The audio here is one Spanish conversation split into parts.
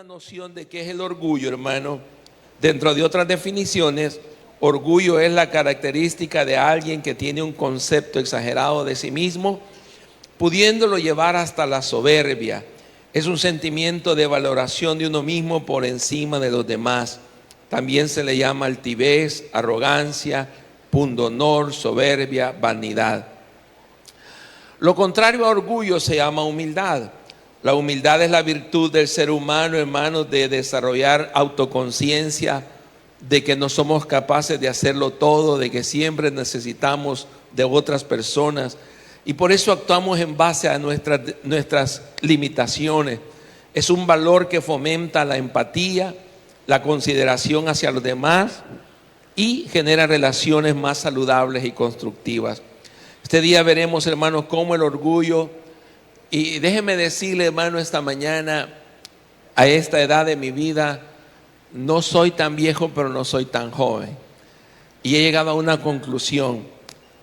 una noción de qué es el orgullo, hermano. Dentro de otras definiciones, orgullo es la característica de alguien que tiene un concepto exagerado de sí mismo, pudiéndolo llevar hasta la soberbia. Es un sentimiento de valoración de uno mismo por encima de los demás. También se le llama altivez, arrogancia, pundonor, soberbia, vanidad. Lo contrario a orgullo se llama humildad. La humildad es la virtud del ser humano, hermanos, de desarrollar autoconciencia, de que no somos capaces de hacerlo todo, de que siempre necesitamos de otras personas. Y por eso actuamos en base a nuestras limitaciones. Es un valor que fomenta la empatía, la consideración hacia los demás y genera relaciones más saludables y constructivas. Este día veremos, hermanos, cómo el orgullo, y déjeme decirle, hermano, esta mañana, a esta edad de mi vida, no soy tan viejo, pero no soy tan joven. Y he llegado a una conclusión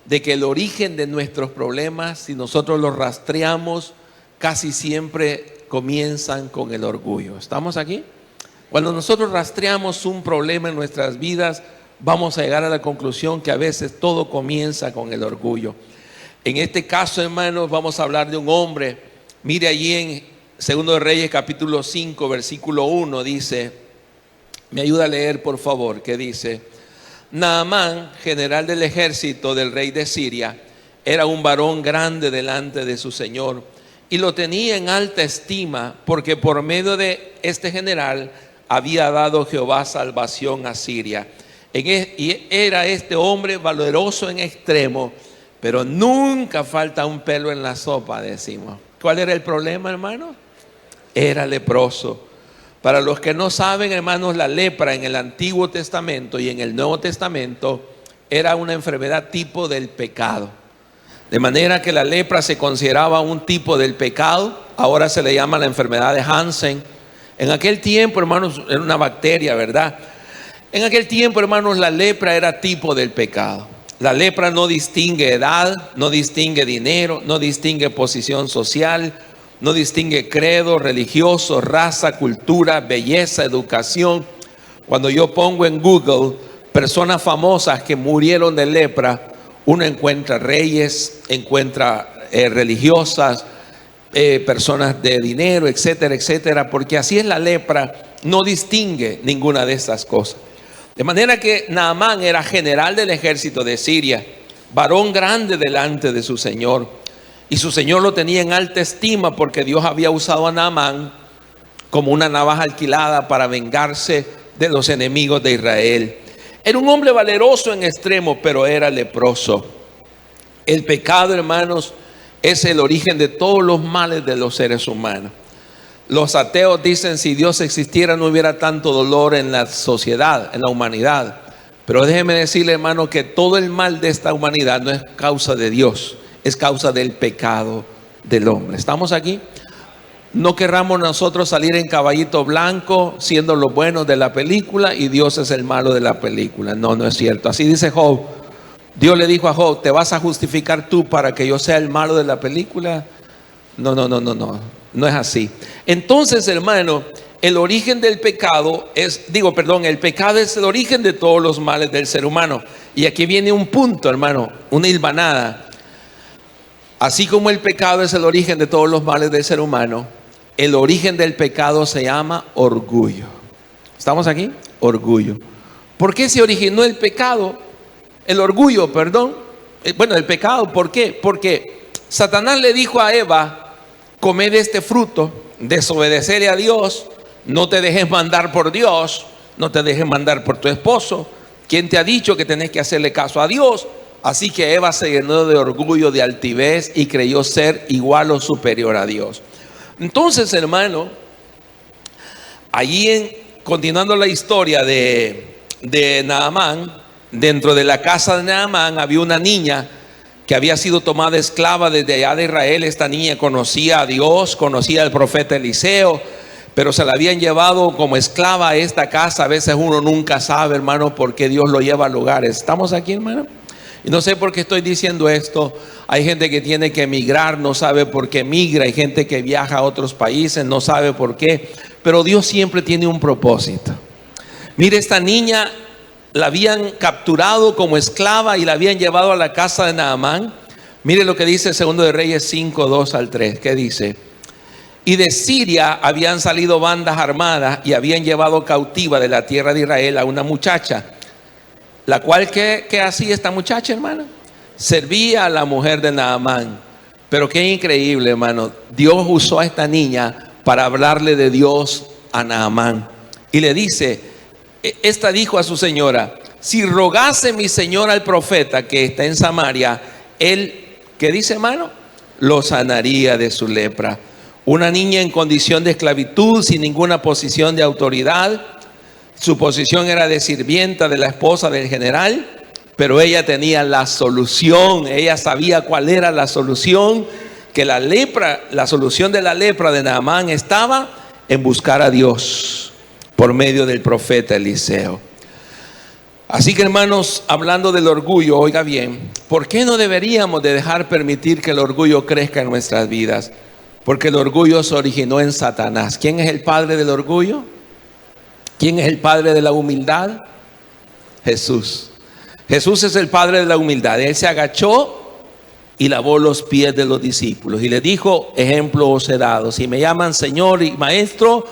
de que el origen de nuestros problemas, si nosotros los rastreamos, casi siempre comienzan con el orgullo. ¿Estamos aquí? Cuando nosotros rastreamos un problema en nuestras vidas, vamos a llegar a la conclusión que a veces todo comienza con el orgullo. En este caso, hermanos, vamos a hablar de un hombre. Mire allí en 2 de Reyes capítulo 5, versículo 1, dice, me ayuda a leer por favor, que dice: Naamán, general del ejército del rey de Siria, era un varón grande delante de su señor y lo tenía en alta estima, porque por medio de este general había dado Jehová salvación a Siria. Y era este hombre valeroso en extremo, pero nunca falta un pelo en la sopa, decimos. ¿Cuál era el problema, hermano? Era leproso. Para los que no saben, hermanos, la lepra en el Antiguo Testamento y en el Nuevo Testamento era una enfermedad tipo del pecado. De manera que la lepra se consideraba un tipo del pecado. Ahora se le llama la enfermedad de Hansen. En aquel tiempo, hermanos, era una bacteria, ¿verdad? En aquel tiempo, hermanos, la lepra era tipo del pecado. La lepra no distingue edad, no distingue dinero, no distingue posición social, no distingue credo religioso, raza, cultura, belleza, educación. Cuando yo pongo en Google personas famosas que murieron de lepra, uno encuentra reyes, encuentra religiosas, personas de dinero, etcétera, etcétera, porque así es la lepra, no distingue ninguna de estas cosas. De manera que Naamán era general del ejército de Siria, varón grande delante de su señor, y su señor lo tenía en alta estima porque Dios había usado a Naamán como una navaja alquilada para vengarse de los enemigos de Israel. Era un hombre valeroso en extremo, pero era leproso. El pecado, hermanos, es el origen de todos los males de los seres humanos. Los ateos dicen: si Dios existiera no hubiera tanto dolor en la sociedad, en la humanidad. Pero déjeme decirle, hermano, que todo el mal de esta humanidad no es causa de Dios, es causa del pecado del hombre. ¿Estamos aquí? No querramos nosotros salir en caballito blanco siendo los buenos de la película y Dios es el malo de la película. No, no es cierto. Así dice Job. Dios le dijo a Job: ¿te vas a justificar tú para que yo sea el malo de la película? No, no es así. Entonces, hermano, el origen del pecado el pecado es el origen de todos los males del ser humano. Y aquí viene un punto, hermano, una hilvanada. Así como el pecado es el origen de todos los males del ser humano, el origen del pecado se llama orgullo. ¿Estamos aquí? Orgullo. ¿Por qué se originó el pecado? El orgullo, perdón. El pecado, ¿por qué? Porque Satanás le dijo a Eva: come de este fruto, desobedecerle a Dios, no te dejes mandar por Dios, no te dejes mandar por tu esposo. ¿Quién te ha dicho que tenés que hacerle caso a Dios? Así que Eva se llenó de orgullo, de altivez y creyó ser igual o superior a Dios. Entonces, hermano, allí continuando la historia de Naamán, dentro de la casa de Naamán había una niña que había sido tomada esclava desde allá de Israel. Esta niña conocía a Dios, conocía al profeta Eliseo, pero se la habían llevado como esclava a esta casa. A veces uno nunca sabe, hermano, por qué Dios lo lleva a lugares. ¿Estamos aquí, hermano? Y no sé por qué estoy diciendo esto. Hay gente que tiene que emigrar, no sabe por qué migra. Hay gente que viaja a otros países, no sabe por qué. pero Dios siempre tiene un propósito. Mire, esta niña la habían capturado como esclava y la habían llevado a la casa de Naamán. Mire lo que dice el 2 de Reyes 5, 2 al 3. ¿Qué dice? Y de Siria habían salido bandas armadas y habían llevado cautiva de la tierra de Israel a una muchacha, la cual, ¿qué hacía esta muchacha, hermano? Servía a la mujer de Naamán. Pero qué increíble, hermano. Dios usó a esta niña para hablarle de Dios a Naamán. Y le dice, esta dijo a su señora: si rogase mi señora al profeta que está en Samaria, él, ¿qué dice, hermano? Lo sanaría de su lepra. Una niña en condición de esclavitud, sin ninguna posición de autoridad. Su posición era de sirvienta de la esposa del general, pero ella tenía la solución. Ella sabía cuál era la solución, que la lepra, la solución de la lepra de Naamán estaba en buscar a Dios por medio del profeta Eliseo. Así que, hermanos, hablando del orgullo, oiga bien, ¿por qué no deberíamos de dejar permitir que el orgullo crezca en nuestras vidas? Porque el orgullo se originó en Satanás. ¿Quién es el padre del orgullo? ¿Quién es el padre de la humildad? Jesús. Jesús es el padre de la humildad. Él se agachó y lavó los pies de los discípulos y le dijo: ejemplo os he dado. Si me llaman Señor y Maestro,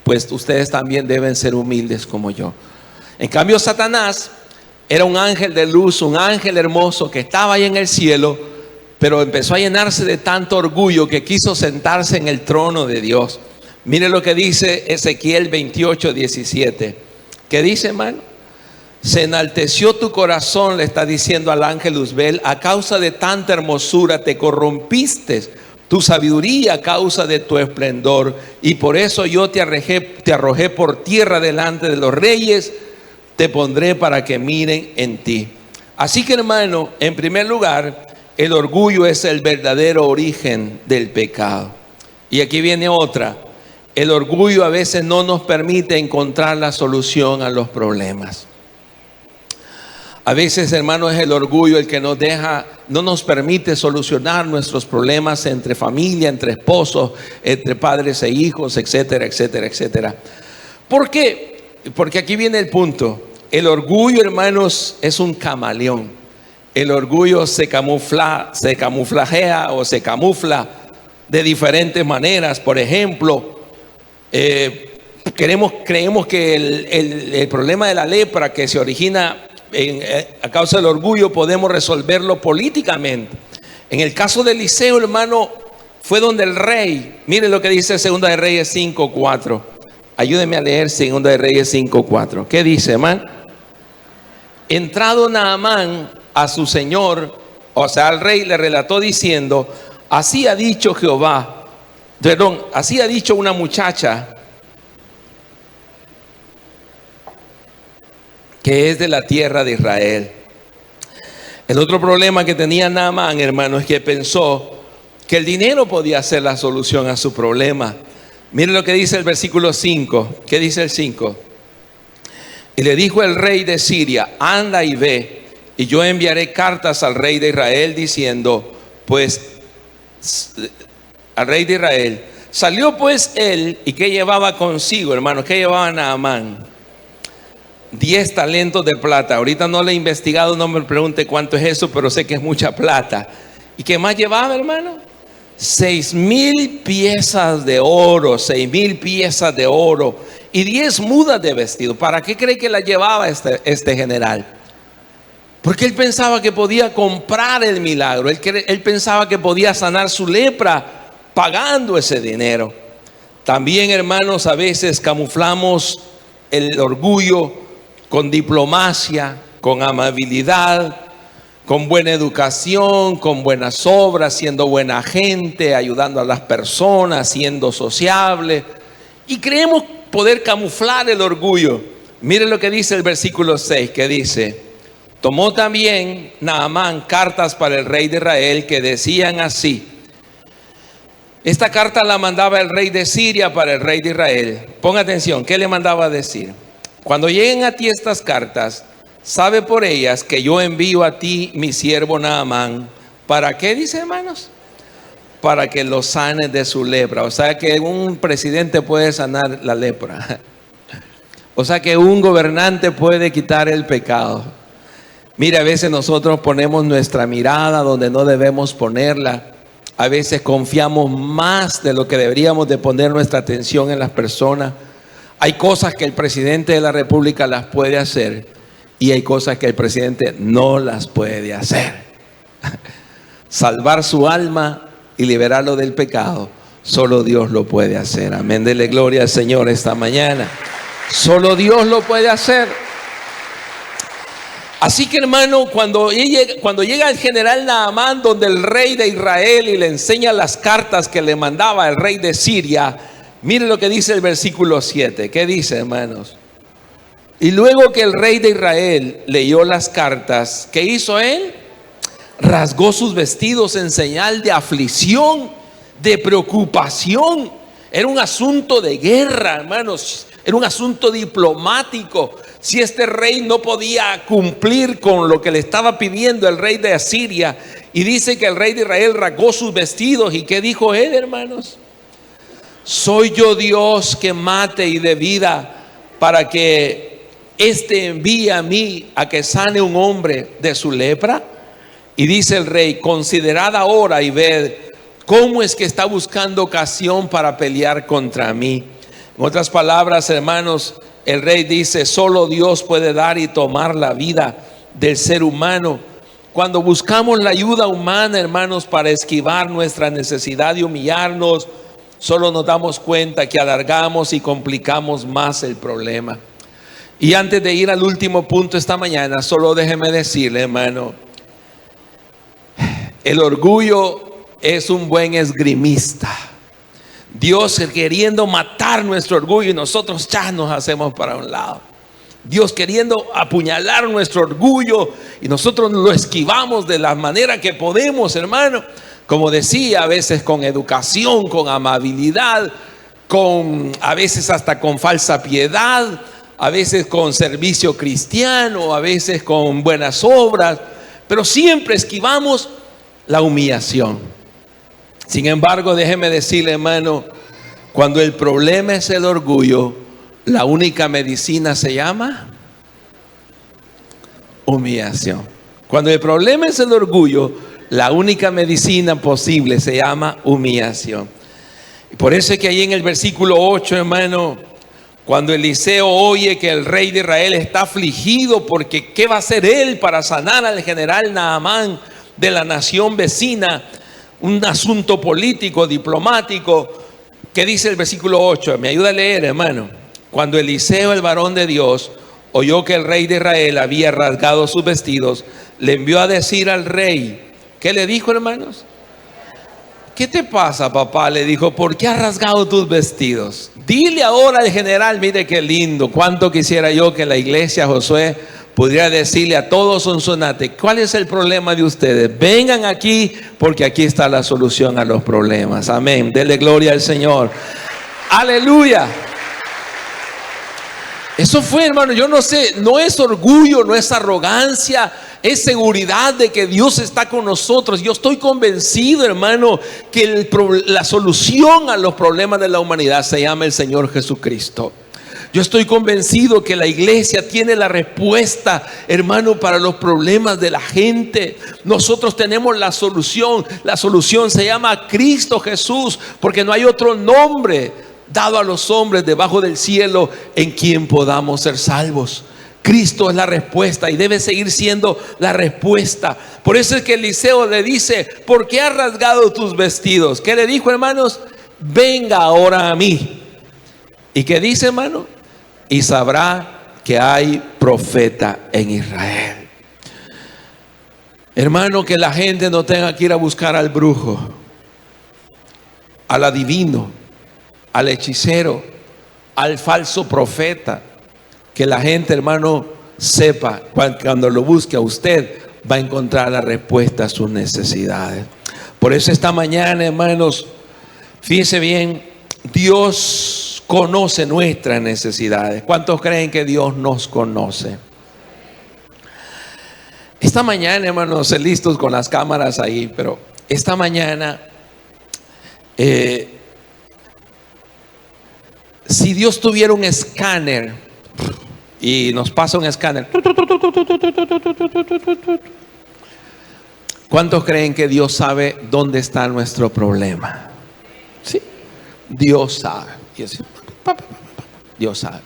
pues ustedes también deben ser humildes como yo. En cambio, Satanás era un ángel de luz, un ángel hermoso que estaba ahí en el cielo, pero empezó a llenarse de tanto orgullo que quiso sentarse en el trono de Dios. Mire lo que dice Ezequiel 28, 17. ¿Qué dice, hermano? Se enalteció tu corazón, le está diciendo al ángel Luzbel, a causa de tanta hermosura te corrompiste tu sabiduría a causa de tu esplendor, y por eso yo te arrojé por tierra delante de los reyes, te pondré para que miren en ti. Así que, hermano, en primer lugar, el orgullo es el verdadero origen del pecado. Y aquí viene otra. El orgullo a veces no nos permite encontrar la solución a los problemas. A veces, hermanos, es el orgullo el que nos deja, no nos permite solucionar nuestros problemas entre familia, entre esposos, entre padres e hijos, etcétera, etcétera, etcétera. ¿Por qué? Porque aquí viene el punto. El orgullo, hermanos, es un camaleón. El orgullo se camuflajea o se camufla de diferentes maneras. Por ejemplo, creemos que el problema de la lepra que se origina a causa del orgullo podemos resolverlo políticamente. En el caso de Eliseo, hermano, fue donde el rey, mire lo que dice 2 de Reyes 5:4. Ayúdeme a leer 2 de Reyes 5:4. ¿Qué dice, hermano? Entrado Naamán a su señor, o sea, al rey, le relató diciendo: así ha dicho Jehová, así ha dicho una muchacha que es de la tierra de Israel. El otro problema que tenía Naamán, hermano, es que pensó que el dinero podía ser la solución a su problema. Mire lo que dice el versículo 5. ¿Qué dice el 5? Y le dijo el rey de Siria: anda y ve, y yo enviaré cartas al rey de Israel diciendo, pues, al rey de Israel. Salió pues él, y ¿qué llevaba consigo, hermano? ¿Qué llevaba Naamán? 10 talentos de plata. Ahorita no le he investigado, no me pregunte cuánto es eso, pero sé que es mucha plata. ¿Y qué más llevaba, hermano? 6,000 piezas de oro, 6,000 piezas de oro y 10 mudas de vestido. ¿Para qué cree que la llevaba este general? Porque él pensaba que podía comprar el milagro. Él pensaba que podía sanar su lepra pagando ese dinero. También, hermanos, a veces camuflamos el orgullo con diplomacia, con amabilidad, con buena educación, con buenas obras, siendo buena gente, ayudando a las personas, siendo sociable. Y creemos poder camuflar el orgullo. Miren lo que dice el versículo 6, que dice: tomó también Naamán cartas para el rey de Israel que decían así. Esta carta la mandaba el rey de Siria para el rey de Israel. Ponga atención, ¿qué le mandaba a decir? Cuando lleguen a ti estas cartas, sabe por ellas que yo envío a ti mi siervo Naamán. ¿Para qué, dice, hermanos? para que lo sane de su lepra. O sea que un presidente puede sanar la lepra. O sea que un gobernante puede quitar el pecado. Mira, a veces nosotros ponemos nuestra mirada donde no debemos ponerla. A veces confiamos más de lo que deberíamos de poner nuestra atención en las personas. Hay cosas que el presidente de la República las puede hacer y hay cosas que el presidente no las puede hacer. Salvar su alma y liberarlo del pecado, solo Dios lo puede hacer. Amén, dele gloria al Señor esta mañana. Solo Dios lo puede hacer. Así que, hermano, cuando llega el general Naamán donde el rey de Israel y le enseña las cartas que le mandaba el rey de Siria, mire lo que dice el versículo 7. ¿Qué dice, hermanos? Y luego que el rey de Israel leyó las cartas, ¿qué hizo él? Rasgó sus vestidos en señal de aflicción, de preocupación. Era un asunto de guerra, hermanos. Era un asunto diplomático. Si este rey no podía cumplir con lo que le estaba pidiendo el rey de Asiria, y dice que el rey de Israel rasgó sus vestidos, ¿y qué dijo él, hermanos? ¿Soy yo Dios que mate y dé vida para que éste envíe a mí a que sane un hombre de su lepra? Y dice el rey: considerad ahora y ved cómo es que está buscando ocasión para pelear contra mí. En otras palabras, hermanos, el rey dice: solo Dios puede dar y tomar la vida del ser humano. Cuando buscamos la ayuda humana, hermanos, para esquivar nuestra necesidad de humillarnos, solo nos damos cuenta que alargamos y complicamos más el problema. Y antes de ir al último punto esta mañana, solo déjeme decirle, hermano, el orgullo es un buen esgrimista. Dios queriendo matar nuestro orgullo y nosotros ya nos hacemos para un lado. Dios queriendo apuñalar nuestro orgullo y nosotros lo esquivamos de la manera que podemos, hermano. Como decía, a veces con educación, con amabilidad, a veces hasta con falsa piedad, a veces con servicio cristiano, a veces con buenas obras, pero siempre esquivamos la humillación. Sin embargo, déjeme decirle, hermano, cuando el problema es el orgullo, la única medicina se llama humillación. Cuando el problema es el orgullo, la única medicina posible se llama humillación. Y por eso es que ahí en el versículo 8, hermano, cuando Eliseo oye que el rey de Israel está afligido porque ¿qué va a hacer él para sanar al general Naamán de la nación vecina? Un asunto político, diplomático. ¿Qué dice el versículo 8? Me ayuda a leer, hermano. Cuando Eliseo, el varón de Dios, oyó que el rey de Israel había rasgado sus vestidos, le envió a decir al rey. ¿Qué le dijo, hermanos? ¿Qué te pasa, papá? Le dijo: ¿por qué has rasgado tus vestidos? Dile ahora al general. Mire qué lindo. Cuánto quisiera yo que la iglesia, Josué, pudiera decirle a todos Sonsonate: ¿cuál es el problema de ustedes? Vengan aquí, porque aquí está la solución a los problemas. Amén. Dele gloria al Señor. Aleluya. Eso fue, hermano, yo no sé, no es orgullo, no es arrogancia, es seguridad de que Dios está con nosotros. Yo estoy convencido, hermano, que la solución a los problemas de la humanidad se llama el Señor Jesucristo. Yo estoy convencido que la iglesia tiene la respuesta, hermano, para los problemas de la gente. Nosotros tenemos la solución. La solución se llama Cristo Jesús, porque no hay otro nombre dado a los hombres debajo del cielo en quien podamos ser salvos. Cristo es la respuesta y debe seguir siendo la respuesta. Por eso es que Eliseo le dice: ¿por qué has rasgado tus vestidos? ¿Qué le dijo, hermanos? Venga ahora a mí. ¿Y qué dice, hermano? Y sabrá que hay profeta en Israel. Hermano, que la gente no tenga que ir a buscar al brujo, al adivino, al hechicero, al falso profeta. Que la gente, hermano, sepa, cuando lo busque a usted, va a encontrar la respuesta a sus necesidades. Por eso esta mañana, hermanos, fíjense bien, Dios conoce nuestras necesidades. ¿Cuántos creen que Dios nos conoce? Esta mañana, hermanos, listos con las cámaras ahí, pero esta mañana Si Dios tuviera un escáner y nos pasa un escáner, ¿cuántos creen que Dios sabe dónde está nuestro problema? Sí, Dios sabe. Dios sabe.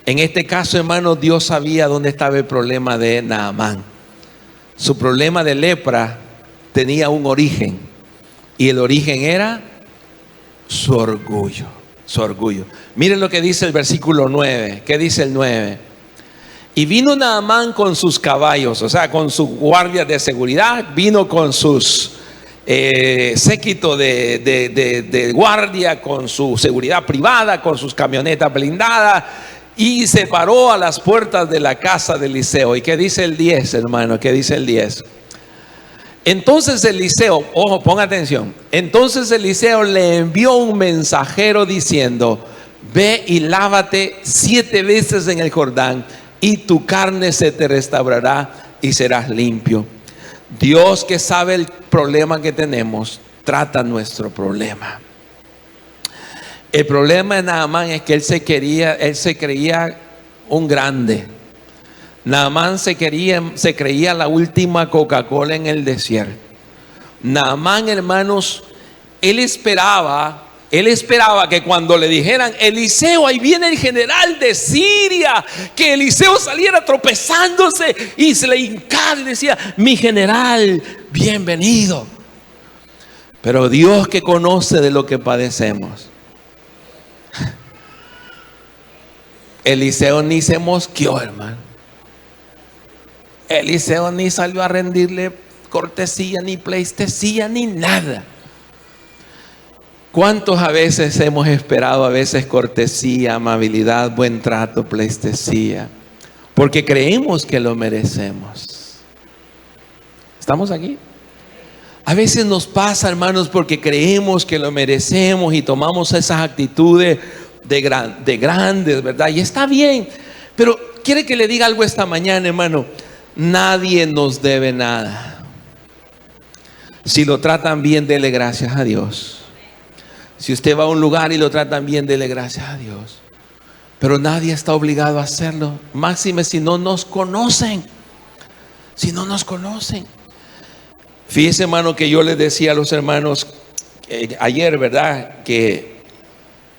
En este caso, hermano, Dios sabía dónde estaba el problema de Naamán. Su problema de lepra tenía un origen, y el origen era su orgullo. Su orgullo. Miren lo que dice el versículo 9. ¿Qué dice el 9? Y vino Naamán con sus caballos, o sea, con sus guardias de seguridad, vino con sus séquito de guardia, con su seguridad privada, con sus camionetas blindadas, y se paró a las puertas de la casa de Eliseo. ¿Y qué dice el 10, hermano? ¿Qué dice el 10? Entonces Eliseo, ojo, ponga atención. Entonces Eliseo le envió un mensajero diciendo: ve y lávate 7 veces en el Jordán, y tu carne se te restaurará y serás limpio. Dios, que sabe el problema que tenemos, trata nuestro problema. El problema de Naamán es que él se creía un grande. Naamán se creía la última Coca-Cola en el desierto. Naamán, hermanos, él esperaba que cuando le dijeran: Eliseo, ahí viene el general de Siria, que Eliseo saliera tropezándose y se le hincara y decía: mi general, bienvenido. Pero Dios, que conoce de lo que padecemos, Eliseo ni se mosqueó, hermano. Eliseo ni salió a rendirle cortesía, ni pleitesía, ni nada. ¿Cuántos a veces hemos esperado cortesía, amabilidad, buen trato, pleitesía? Porque creemos que lo merecemos. ¿Estamos aquí? A veces nos pasa, hermanos, porque creemos que lo merecemos y tomamos esas actitudes de grandes, ¿verdad? Y está bien, pero quiere que le diga algo esta mañana, hermano. Nadie nos debe nada. Si lo tratan bien, dele gracias a Dios. Si usted va a un lugar y lo tratan bien, dele gracias a Dios. Pero nadie está obligado a hacerlo. Máxime si no nos conocen. Si no nos conocen. Fíjese, hermano, que yo les decía a los hermanos ayer, ¿verdad? Que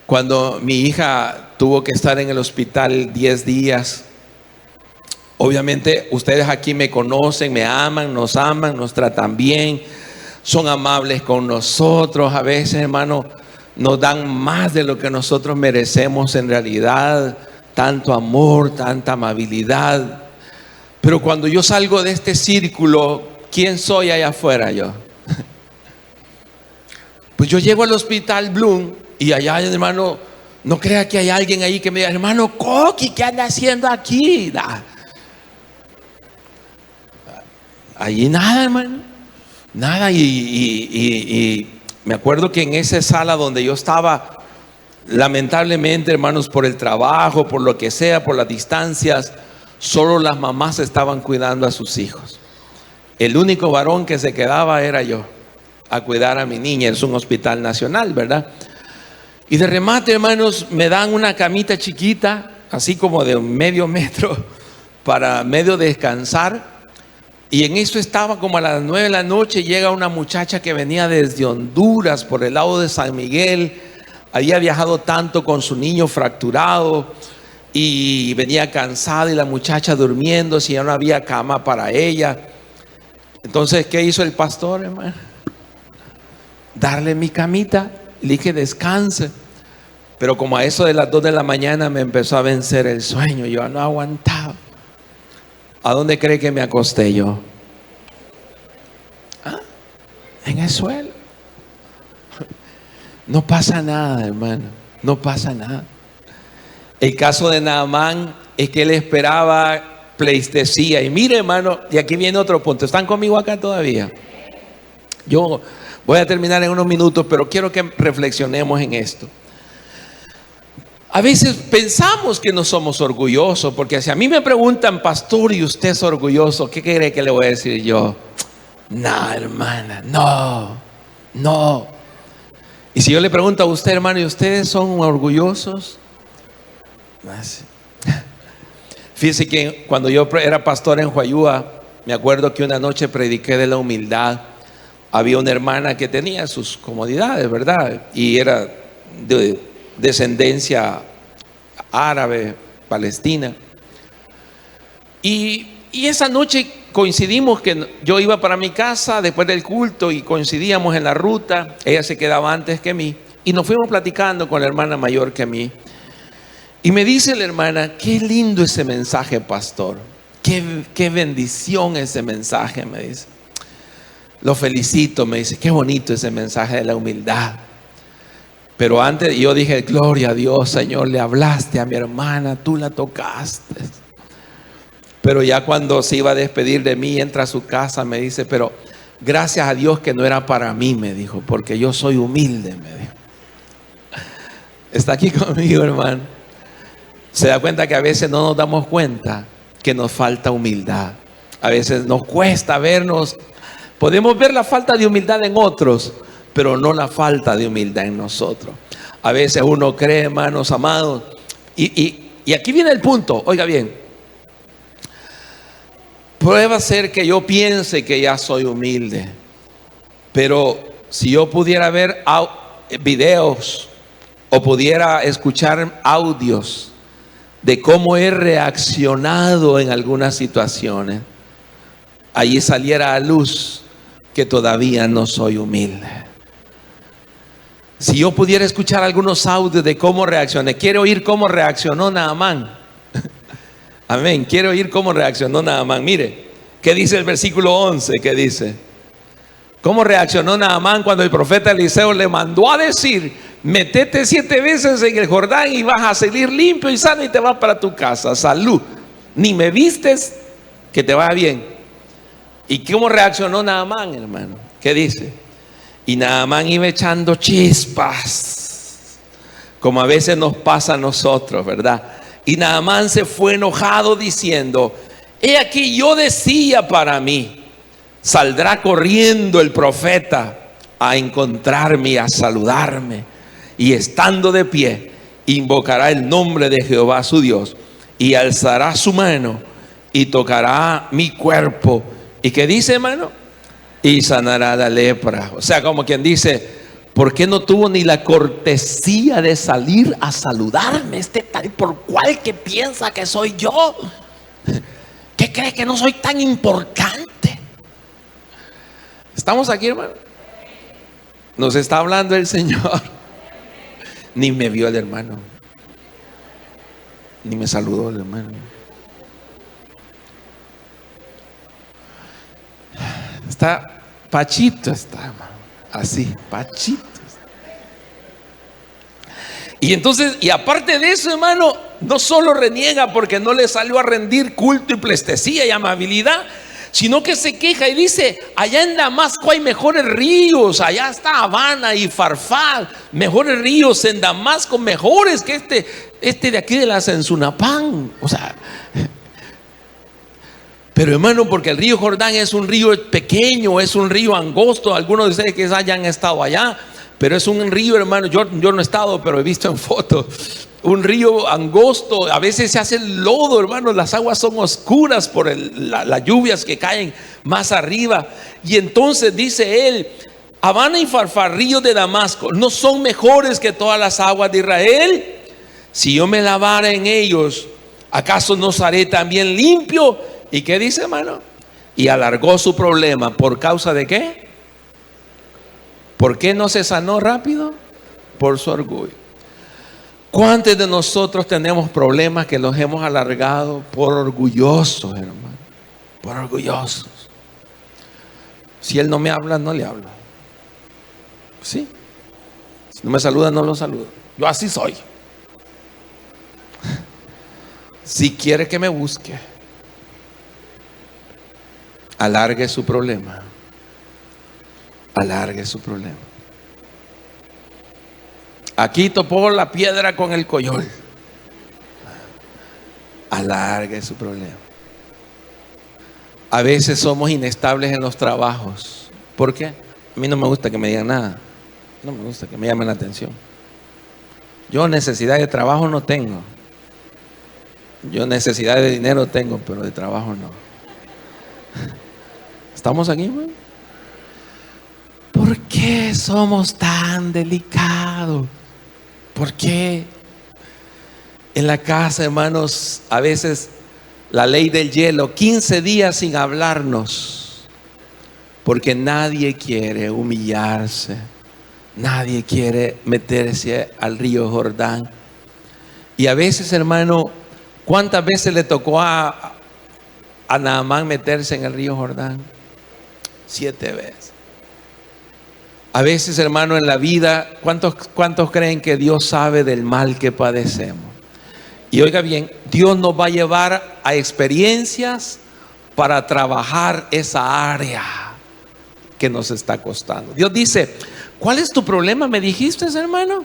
cuando mi hija tuvo que estar en el hospital 10 días, obviamente ustedes aquí me conocen, me aman, nos tratan bien, son amables con nosotros. A veces, hermano, nos dan más de lo que nosotros merecemos en realidad, tanto amor, tanta amabilidad. Pero cuando yo salgo de este círculo, ¿quién soy allá afuera yo? Pues yo llego al hospital Bloom y allá, hermano, no crea que hay alguien ahí que me diga: hermano Coqui, ¿qué anda haciendo aquí? Allí nada, hermano, nada. Y me acuerdo que en esa sala donde yo estaba, lamentablemente, hermanos, por el trabajo, por lo que sea, por las distancias, solo las mamás estaban cuidando a sus hijos. El único varón que se quedaba era yo, a cuidar a mi niña. Es un hospital nacional, ¿verdad? Y de remate, hermanos, me dan una camita chiquita, así como de medio metro, para medio descansar. Y en eso estaba como a las 9 de la noche. Llega una muchacha que venía desde Honduras, por el lado de San Miguel. Había viajado tanto con su niño fracturado y venía cansada, y la muchacha durmiendo, si ya no había cama para ella. Entonces, ¿qué hizo el pastor, hermano? Darle mi camita. Le dije: descanse. Pero como a eso de las 2 de la mañana me empezó a vencer el sueño. Yo no aguantaba. ¿A dónde cree que me acosté yo? En el suelo. No pasa nada, hermano. No pasa nada. El caso de Naamán es que él esperaba pleitesía. Y mire, hermano, y aquí viene otro punto. ¿Están conmigo acá todavía? Yo voy a terminar en unos minutos, pero quiero que reflexionemos en esto. A veces pensamos que no somos orgullosos, porque si a mí me preguntan: pastor, ¿y usted es orgulloso? ¿Qué cree que le voy a decir yo? No, hermana, no. Y si yo le pregunto a usted, hermano, ¿y ustedes son orgullosos? Fíjese que cuando yo era pastor en Huayúa, me acuerdo que una noche prediqué de la humildad. Había una hermana que tenía sus comodidades, ¿verdad? Y era de descendencia árabe, palestina. Y esa noche coincidimos que yo iba para mi casa después del culto y coincidíamos en la ruta. Ella se quedaba antes que mí y nos fuimos platicando con la hermana mayor que mí. Y me dice la hermana: qué lindo ese mensaje, pastor. Qué bendición ese mensaje, me dice. Lo felicito, me dice. Qué bonito ese mensaje de la humildad. Pero antes yo dije: gloria a Dios, Señor, le hablaste a mi hermana, tú la tocaste. Pero ya cuando se iba a despedir de mí, entra a su casa, me dice: pero gracias a Dios que no era para mí, me dijo, porque yo soy humilde, me dijo. Está aquí conmigo, hermano. Se da cuenta que a veces no nos damos cuenta que nos falta humildad. A veces nos cuesta vernos. Podemos ver la falta de humildad en otros, pero no la falta de humildad en nosotros. A veces uno cree, hermanos amados, y aquí viene el punto, oiga bien. Prueba ser que yo piense que ya soy humilde, pero si yo pudiera ver videos o pudiera escuchar audios de cómo he reaccionado en algunas situaciones, allí saliera a luz que todavía no soy humilde. Si yo pudiera escuchar algunos audios de cómo reaccioné, quiero oír cómo reaccionó Naamán. Amén, quiero oír cómo reaccionó Naamán. Mire, ¿qué dice el versículo 11? ¿Qué dice? ¿Cómo reaccionó Naamán cuando el profeta Eliseo le mandó a decir: metete 7 veces en el Jordán y vas a salir limpio y sano y te vas para tu casa? Salud, ni me vistes, que te vaya bien. ¿Y cómo reaccionó Naamán, hermano? ¿Qué dice? Y Naamán iba echando chispas, como a veces nos pasa a nosotros, ¿verdad? Y Naamán se fue enojado diciendo: he aquí, yo decía para mí, saldrá corriendo el profeta a encontrarme y a saludarme, y estando de pie invocará el nombre de Jehová su Dios, y alzará su mano y tocará mi cuerpo. ¿Y qué dice, hermano? Y sanará la lepra. O sea, como quien dice: ¿por qué no tuvo ni la cortesía de salir a saludarme este tal por cual que piensa que soy yo? ¿Qué cree que no soy tan importante? ¿Estamos aquí, hermano? Nos está hablando el Señor. Ni me vio el hermano, ni me saludó el hermano. Está Pachito, está, hermano. Así, Pachito. Y entonces, y aparte de eso, hermano, no solo reniega porque no le salió a rendir culto y pleitesía y amabilidad, sino que se queja y dice: allá en Damasco hay mejores ríos, allá está Habana y Farfad, mejores ríos en Damasco, mejores que este de aquí de la Sensunapán. O sea, pero hermano, porque el río Jordán es un río pequeño, es un río angosto. Algunos de ustedes que hayan estado allá, pero es un río, hermano, yo no he estado, pero he visto en fotos, un río angosto. A veces se hace el lodo, hermano, las aguas son oscuras por las lluvias que caen más arriba. Y entonces dice él: Habana y Farfar, ríos de Damasco, ¿no son mejores que todas las aguas de Israel? Si yo me lavara en ellos, ¿acaso no seré también limpio? ¿Y qué dice, hermano? Y alargó su problema. ¿Por causa de qué? ¿Por qué no se sanó rápido? Por su orgullo. ¿Cuántos de nosotros tenemos problemas que los hemos alargado por orgullosos, hermano? Por orgullosos. Si él no me habla, no le hablo. ¿Sí? Si no me saluda, no lo saludo. Yo así soy. Si quiere que me busque, alargue su problema. Alargue su problema. Aquí topó la piedra con el coyol. Alargue su problema. A veces somos inestables en los trabajos. ¿Por qué? A mí no me gusta que me digan nada. No me gusta que me llamen la atención. Yo necesidad de trabajo no tengo. Yo necesidad de dinero tengo, pero de trabajo no. ¿Estamos aquí, hermano? ¿Por qué somos tan delicados? ¿Por qué en la casa, hermanos, a veces la ley del hielo, 15 días sin hablarnos? Porque nadie quiere humillarse, nadie quiere meterse al río Jordán. Y a veces, hermano, ¿cuántas veces le tocó a Naamán meterse en el río Jordán? 7 veces. A veces, hermano, en la vida, ¿cuántos creen que Dios sabe del mal que padecemos? Y oiga bien, Dios nos va a llevar a experiencias para trabajar esa área que nos está costando. Dios dice, ¿cuál es tu problema? ¿Me dijiste, hermano?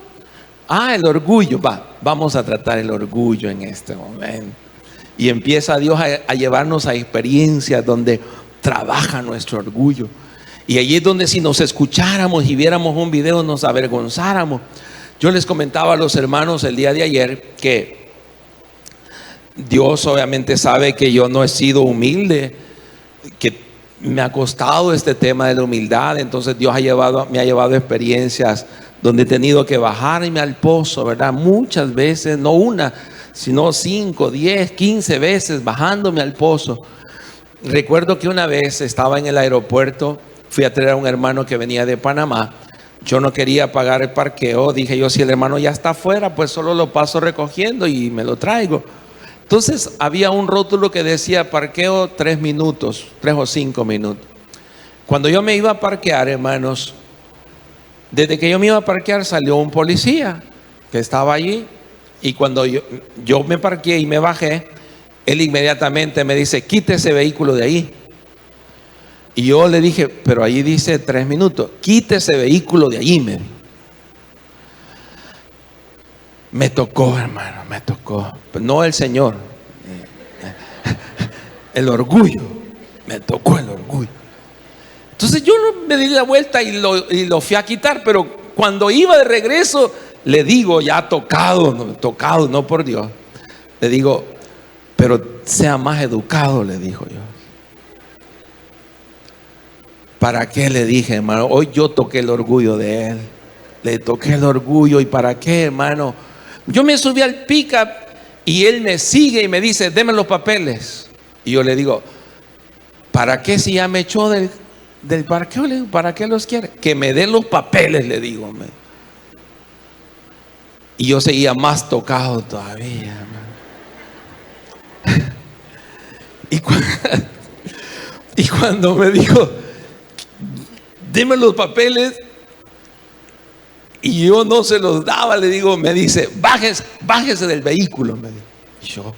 El orgullo. Vamos a tratar el orgullo en este momento. Y empieza Dios a llevarnos a experiencias donde trabaja nuestro orgullo. Y allí es donde, si nos escucháramos y viéramos un video, nos avergonzáramos. Yo les comentaba a los hermanos el día de ayer que Dios obviamente sabe que yo no he sido humilde, que me ha costado este tema de la humildad. Entonces Dios me ha llevado experiencias donde he tenido que bajarme al pozo, ¿verdad? Muchas veces, no una, sino 5, 10, 15 veces bajándome al pozo. Recuerdo que una vez estaba en el aeropuerto, fui a traer a un hermano que venía de Panamá. Yo no quería pagar el parqueo. Dije yo, si el hermano ya está afuera, pues solo lo paso recogiendo y me lo traigo. Entonces había un rótulo que decía parqueo 3 minutos, 3 o 5 minutos. Cuando yo me iba a parquear, hermanos, desde que yo me iba a parquear salió un policía que estaba allí. Y cuando yo me parqueé y me bajé, él inmediatamente me dice, quite ese vehículo de ahí. Y yo le dije, pero allí dice 3 minutos, quite ese vehículo de allí. Me tocó, hermano, me tocó. Pero no el Señor, el orgullo, me tocó el orgullo. Entonces yo me di la vuelta y lo fui a quitar, pero cuando iba de regreso, le digo, ya tocado, no por Dios, le digo, pero sea más educado, le dijo yo. ¿Para qué? Le dije, hermano, hoy yo toqué el orgullo de él. Le toqué el orgullo. ¿Y para qué, hermano? Yo me subí al pick-up y él me sigue y me dice, deme los papeles. Y yo le digo, ¿para qué si ya me echó del parqueo? Le digo, ¿para qué los quiere? Que me dé los papeles, le digo. Y yo seguía más tocado todavía, hermano. Y cuando me dijo, deme los papeles, y yo no se los daba, le digo, me dice, bájese del vehículo. Y yo,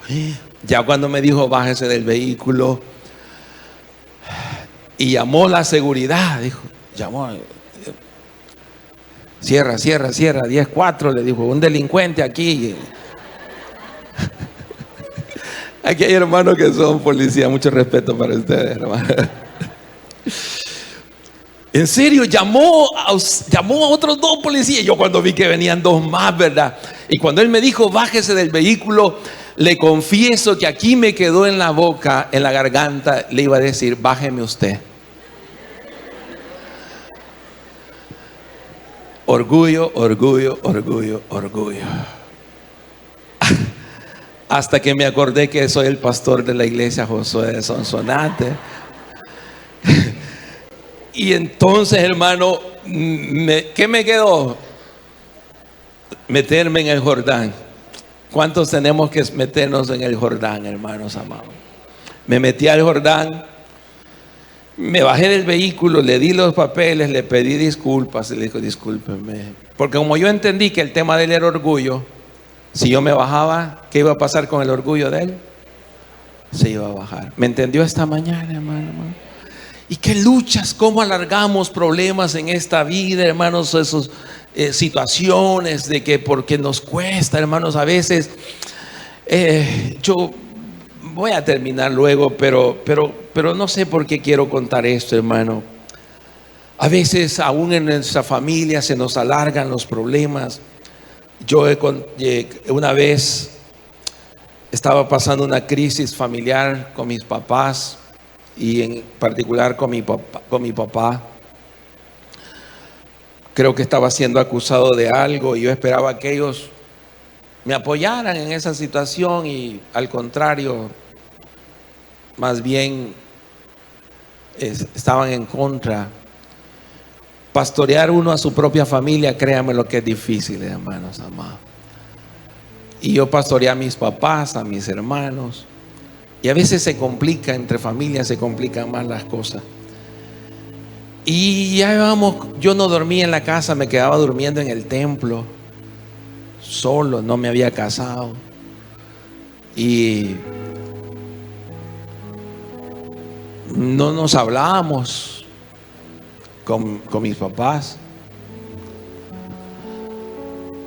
ya cuando me dijo, bájese del vehículo, y llamó la seguridad, dijo, llamó, cierra, 10-4, le dijo, un delincuente aquí. Aquí hay hermanos que son policías, mucho respeto para ustedes, hermano. En serio, llamó a otros 2 policías. Yo cuando vi que venían 2 más, ¿verdad? Y cuando él me dijo, bájese del vehículo, le confieso que aquí me quedó en la boca, en la garganta, le iba a decir, bájeme usted. Orgullo, orgullo, orgullo, orgullo. Hasta que me acordé que soy el pastor de la iglesia Josué de Sonsonate. Y entonces, hermano, ¿qué me quedó? Meterme en el Jordán. ¿Cuántos tenemos que meternos en el Jordán, hermanos amados? Me metí al Jordán, me bajé del vehículo, le di los papeles, le pedí disculpas, le dijo, discúlpeme. Porque como yo entendí que el tema de él era orgullo, si yo me bajaba, ¿qué iba a pasar con el orgullo de él? Se iba a bajar. ¿Me entendió esta mañana, hermano? ¿Y qué luchas? ¿Cómo alargamos problemas en esta vida, hermanos? Esas situaciones de que porque nos cuesta, hermanos, a veces. Yo voy a terminar luego, pero no sé por qué quiero contar esto, hermano. A veces aún en nuestra familia se nos alargan los problemas. Una vez estaba pasando una crisis familiar con mis papás y en particular con mi papá. Creo que estaba siendo acusado de algo y yo esperaba que ellos me apoyaran en esa situación y al contrario, más bien estaban en contra. Pastorear uno a su propia familia, créanme lo que es difícil, hermanos amados. Y yo pastoreé a mis papás, a mis hermanos. Y a veces se complica, entre familias se complican más las cosas. Y ya vamos, yo no dormía en la casa, me quedaba durmiendo en el templo, solo, no me había casado. Y no nos hablábamos con mis papás.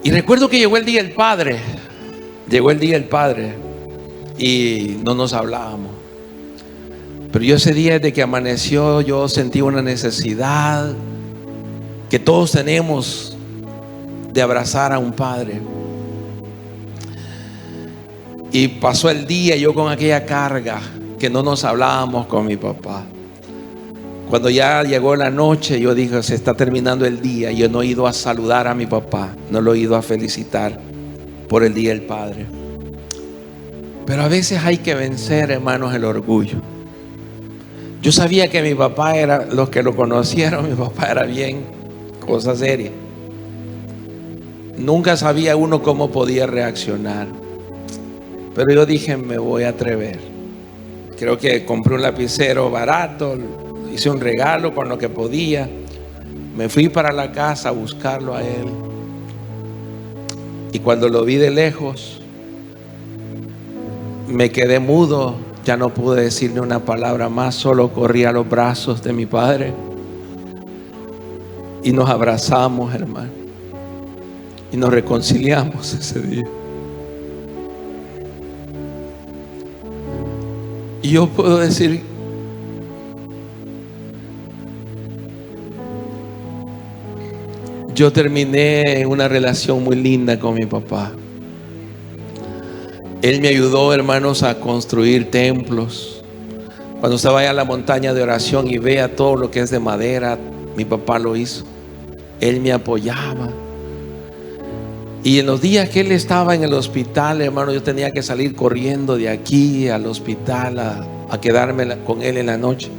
Y recuerdo que llegó el día del Padre. Y no nos hablábamos. Pero yo ese día desde que amaneció yo sentí una necesidad que todos tenemos de abrazar a un padre. Y pasó el día yo con aquella carga que no nos hablábamos con mi papá. Cuando ya llegó la noche yo dije, se está terminando el día. Yo no he ido a saludar a mi papá, no lo he ido a felicitar por el Día del Padre. Pero a veces hay que vencer, hermanos, el orgullo. Yo sabía que mi papá era, los que lo conocieron, mi papá era bien cosa seria. Nunca sabía uno cómo podía reaccionar. Pero yo dije, me voy a atrever. Creo que compré un lapicero barato, hice un regalo con lo que podía. Me fui para la casa a buscarlo a él. Y cuando lo vi de lejos, me quedé mudo. Ya no pude decir ni una palabra más, solo corrí a los brazos de mi padre y nos abrazamos, hermano, y nos reconciliamos ese día. Y yo puedo decir, yo terminé una relación muy linda con mi papá. Él me ayudó, hermanos, a construir templos. Cuando usted vaya a la montaña de oración y vea todo lo que es de madera, mi papá lo hizo. Él me apoyaba. Y en los días que él estaba en el hospital, hermano, yo tenía que salir corriendo de aquí al hospital a quedarme con él en la noche.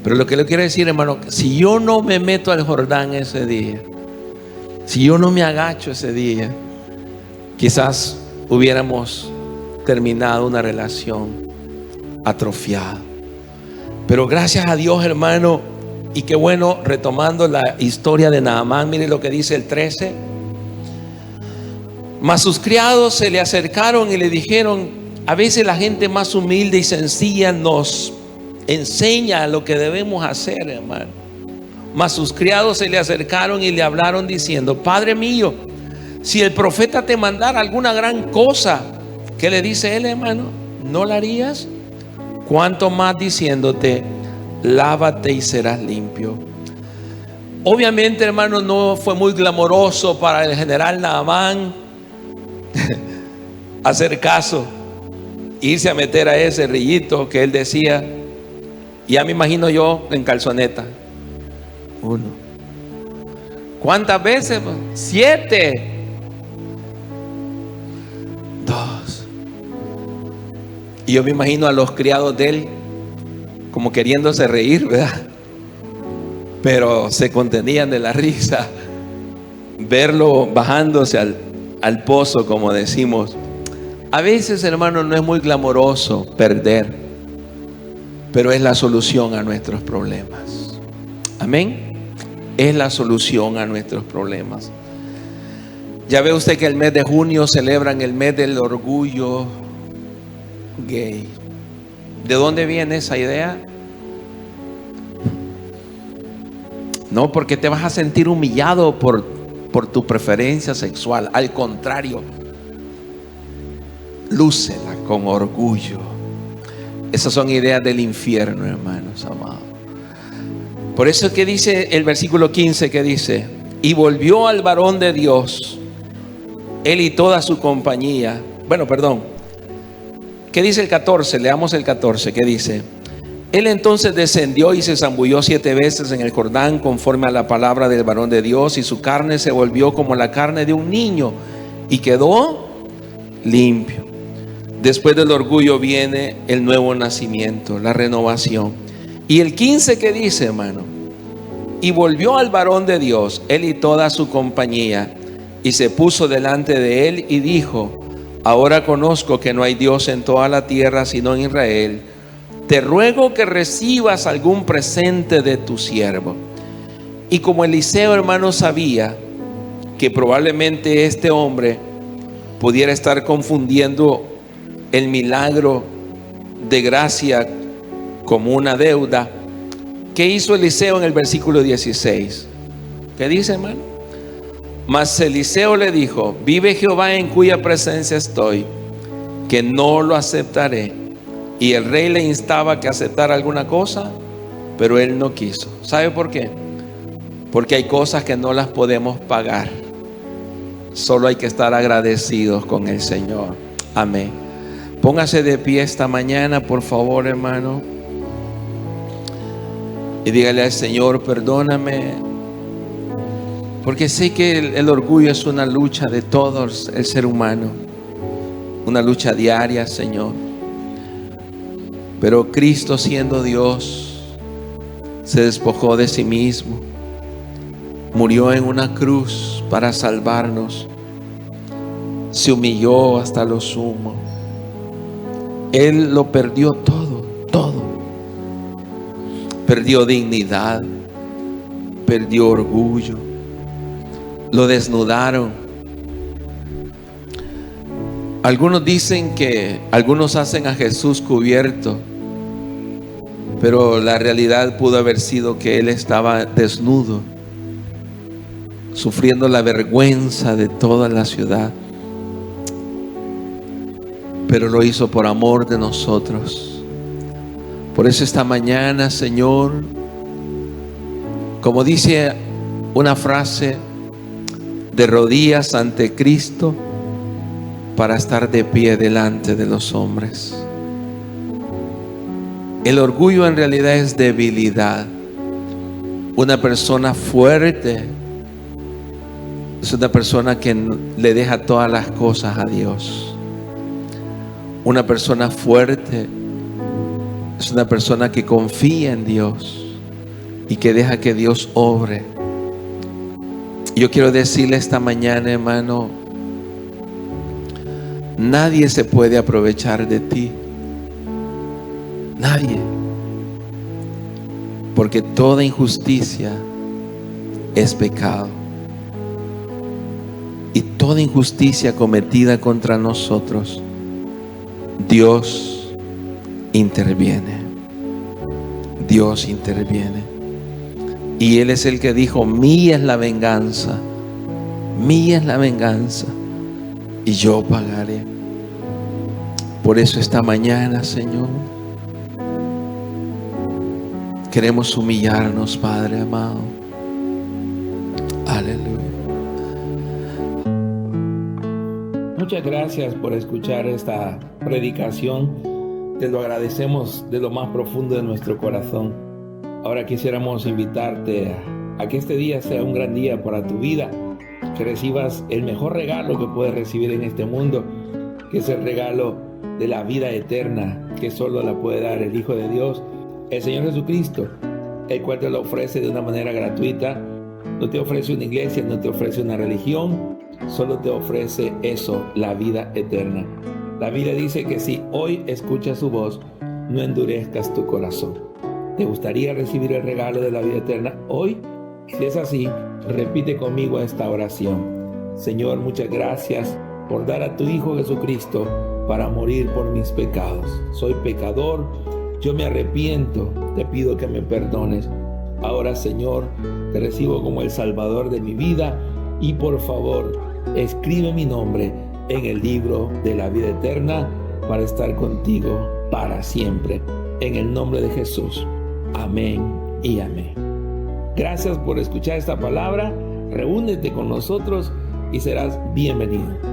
Pero lo que le quiero decir, hermano, si yo no me meto al Jordán ese día, si yo no me agacho ese día, quizás hubiéramos terminado una relación atrofiada. Pero gracias a Dios, hermano, y qué bueno, retomando la historia de Naamán, mire lo que dice el 13. Mas sus criados se le acercaron y le dijeron, a veces la gente más humilde y sencilla nos enseña lo que debemos hacer, hermano. Mas sus criados se le acercaron y le hablaron diciendo, Padre mío, si el profeta te mandara alguna gran cosa, ¿qué le dice él, hermano? ¿No la harías? Cuanto más diciéndote, lávate y serás limpio. Obviamente, hermano, no fue muy glamoroso para el general Naamán hacer caso, irse a meter a ese rillito que él decía. Ya me imagino yo en calzoneta. 1. ¿Cuántas veces? 7. 2. Y yo me imagino a los criados de él como queriéndose reír, ¿verdad? Pero se contenían de la risa. Verlo bajándose al pozo, como decimos. A veces, hermano, no es muy glamoroso perder, pero es la solución a nuestros problemas. Amén. Es la solución a nuestros problemas. Ya ve usted que el mes de junio celebran el mes del orgullo gay. ¿De dónde viene esa idea? No porque te vas a sentir humillado por tu preferencia sexual. Al contrario, lúcela con orgullo. Esas son ideas del infierno, hermanos amados. Por eso que dice el versículo 15, que dice: y volvió al varón de Dios, él y toda su compañía. Bueno, perdón. ¿Qué dice el 14? Leamos el 14, ¿qué dice? Él entonces descendió y se zambulló 7 veces en el Jordán conforme a la palabra del varón de Dios, y su carne se volvió como la carne de un niño y quedó limpio. Después del orgullo viene el nuevo nacimiento, la renovación. Y el 15, ¿qué dice, hermano? Y volvió al varón de Dios, él y toda su compañía, y se puso delante de él y dijo: ahora conozco que no hay Dios en toda la tierra sino en Israel. Te ruego que recibas algún presente de tu siervo. Y como Eliseo, hermano, sabía que probablemente este hombre pudiera estar confundiendo el milagro de gracia como una deuda, ¿qué hizo Eliseo en el versículo 16? ¿Qué dice, hermano? Mas Eliseo le dijo: vive Jehová en cuya presencia estoy, que no lo aceptaré. Y el rey le instaba que aceptara alguna cosa, pero él no quiso. ¿Sabe por qué? Porque hay cosas que no las podemos pagar. Solo hay que estar agradecidos con el Señor. Amén. Póngase de pie esta mañana, por favor, hermano, y dígale al Señor: perdóname, porque sé que el orgullo es una lucha de todos, el ser humano, una lucha diaria, Señor. Pero Cristo, siendo Dios, se despojó de sí mismo, murió en una cruz para salvarnos, se humilló hasta lo sumo. Él lo perdió todo, todo. Perdió dignidad, perdió orgullo, lo desnudaron. Algunos dicen que algunos hacen a Jesús cubierto, pero la realidad pudo haber sido que Él estaba desnudo, sufriendo la vergüenza de toda la ciudad. Pero lo hizo por amor de nosotros. Por eso esta mañana, Señor, como dice una frase, de rodillas ante Cristo para estar de pie delante de los hombres. El orgullo en realidad es debilidad. Una persona fuerte es una persona que le deja todas las cosas a Dios. Una persona fuerte es una persona que confía en Dios y que deja que Dios obre. Yo quiero decirle esta mañana, hermano, nadie se puede aprovechar de ti. Nadie. Porque toda injusticia es pecado. Y toda injusticia cometida contra nosotros, Dios interviene. Dios interviene. Y Él es el que dijo: mía es la venganza, mía es la venganza, y yo pagaré. Por eso esta mañana, Señor, queremos humillarnos, Padre amado. Aleluya. Muchas gracias por escuchar esta predicación. Te lo agradecemos de lo más profundo de nuestro corazón. Ahora quisiéramos invitarte a que este día sea un gran día para tu vida, que recibas el mejor regalo que puedes recibir en este mundo, que es el regalo de la vida eterna, que solo la puede dar el Hijo de Dios, el Señor Jesucristo, el cual te lo ofrece de una manera gratuita. No te ofrece una iglesia, no te ofrece una religión, solo te ofrece eso, la vida eterna. La Biblia dice que si hoy escuchas su voz, no endurezcas tu corazón. ¿Te gustaría recibir el regalo de la vida eterna hoy? Si es así, repite conmigo esta oración. Señor, muchas gracias por dar a tu Hijo Jesucristo para morir por mis pecados. Soy pecador, yo me arrepiento, te pido que me perdones. Ahora, Señor, te recibo como el Salvador de mi vida y por favor, escribe mi nombre en el libro de la vida eterna para estar contigo para siempre. En el nombre de Jesús. Amén y amén. Gracias por escuchar esta palabra. Reúnete con nosotros y serás bienvenido.